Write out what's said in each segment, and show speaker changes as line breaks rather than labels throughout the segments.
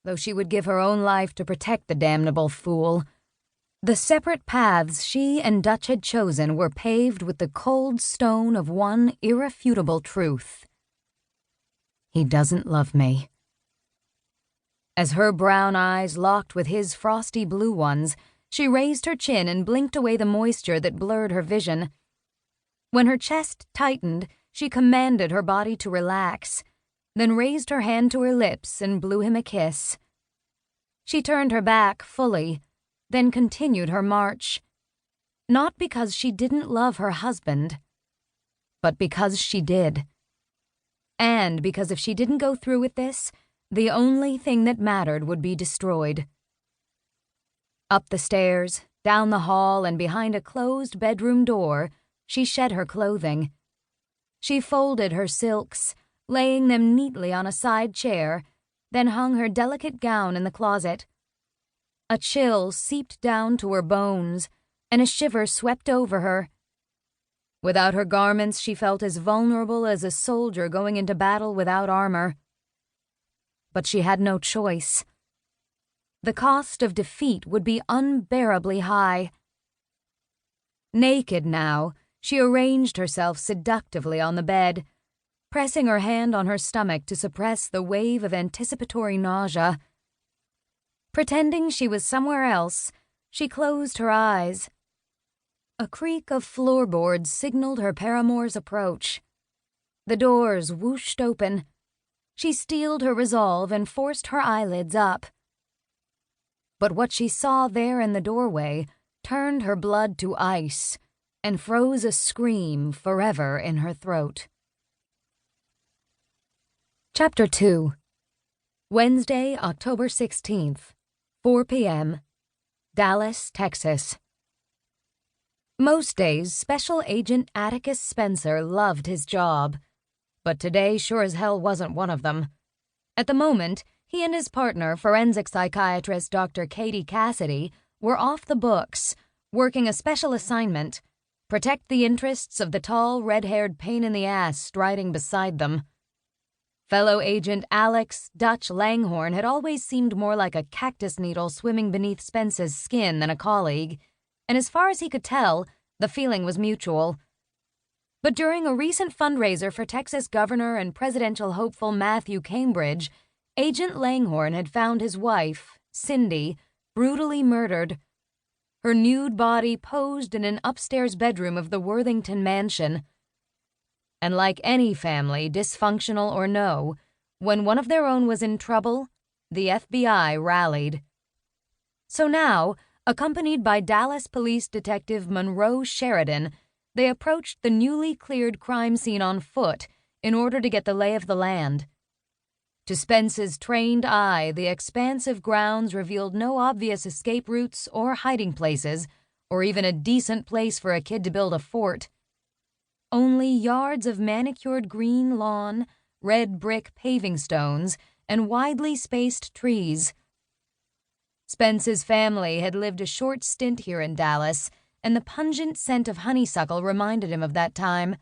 though she would give her own life to protect the damnable fool. The separate paths she and Dutch had chosen were paved with the cold stone of one irrefutable truth. He doesn't love me. As her brown eyes locked with his frosty blue ones, she raised her chin and blinked away the moisture that blurred her vision. When her chest tightened, she commanded her body to relax, then raised her hand to her lips and blew him a kiss. She turned her back fully, then continued her march. Not because she didn't love her husband, but because she did. And because if she didn't go through with this, the only thing that mattered would be destroyed. Up the stairs, down the hall, and behind a closed bedroom door, she shed her clothing. She folded her silks, laying them neatly on a side chair, then hung her delicate gown in the closet. A chill seeped down to her bones, and a shiver swept over her. Without her garments, she felt as vulnerable as a soldier going into battle without armor. But she had no choice. The cost of defeat would be unbearably high. Naked now, she arranged herself seductively on the bed, pressing her hand on her stomach to suppress the wave of anticipatory nausea. Pretending she was somewhere else, she closed her eyes. A creak of floorboards signaled her paramour's approach. The doors whooshed open. She steeled her resolve and forced her eyelids up. But what she saw there in the doorway turned her blood to ice and froze a scream forever in her throat. Chapter 2. Wednesday, October 16th, 4 p.m., Dallas, Texas. Most days, Special Agent Atticus Spenser loved his job, but today sure as hell wasn't one of them. At the moment, he and his partner, forensic psychiatrist Dr. Cassidy, were off the books, working a special assignment: protect the interests of the tall, red-haired pain-in-the-ass striding beside them. Fellow agent Dutch Langhorne had always seemed more like a cactus needle swimming beneath Spence's skin than a colleague, and as far as he could tell, the feeling was mutual. But during a recent fundraiser for Texas Governor and presidential hopeful Matthew Cambridge, Agent Langhorne had found his wife, Cindy, brutally murdered. Her nude body posed in an upstairs bedroom of the Worthington mansion. And like any family, dysfunctional or no, when one of their own was in trouble, the FBI rallied. So now, accompanied by Dallas Police Detective Monroe Sheridan, they approached the newly cleared crime scene on foot in order to get the lay of the land. To Spence's trained eye, the expansive grounds revealed no obvious escape routes or hiding places, or even a decent place for a kid to build a fort. Only yards of manicured green lawn, red brick paving stones, and widely spaced trees. Spence's family had lived a short stint here in Dallas, and the pungent scent of honeysuckle reminded him of that time.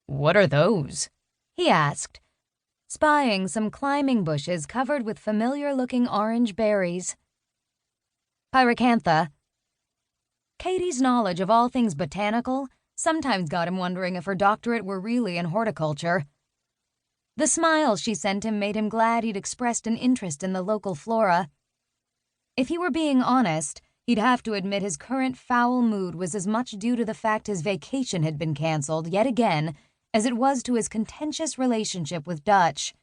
"What are those?" he asked, spying some climbing bushes covered with familiar-looking orange berries. "Pyracantha." Katie's knowledge of all things botanical sometimes got him wondering if her doctorate were really in horticulture. The smile she sent him made him glad he'd expressed an interest in the local flora. If he were being honest, he'd have to admit his current foul mood was as much due to the fact his vacation had been canceled yet again as it was to his contentious relationship with Dutch.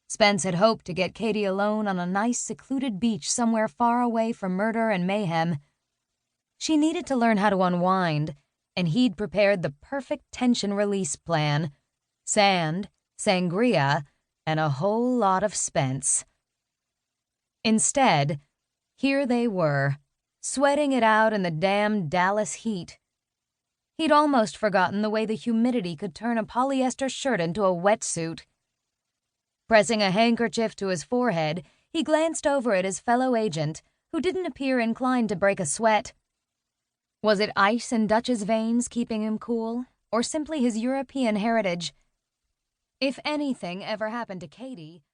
Spence had hoped to get Katie alone on a nice secluded beach somewhere far away from murder and mayhem. She needed to learn how to unwind, and he'd prepared the perfect tension release plan: sand, sangria, and a whole lot of Spence. Instead, here they were, sweating it out in the damn Dallas heat. He'd almost forgotten the way the humidity could turn a polyester shirt into a wetsuit. Pressing a handkerchief to his forehead, he glanced over at his fellow agent, who didn't appear inclined to break a sweat. Was it ice in Dutch's veins keeping him cool, or simply his European heritage? If anything ever happened to Katie,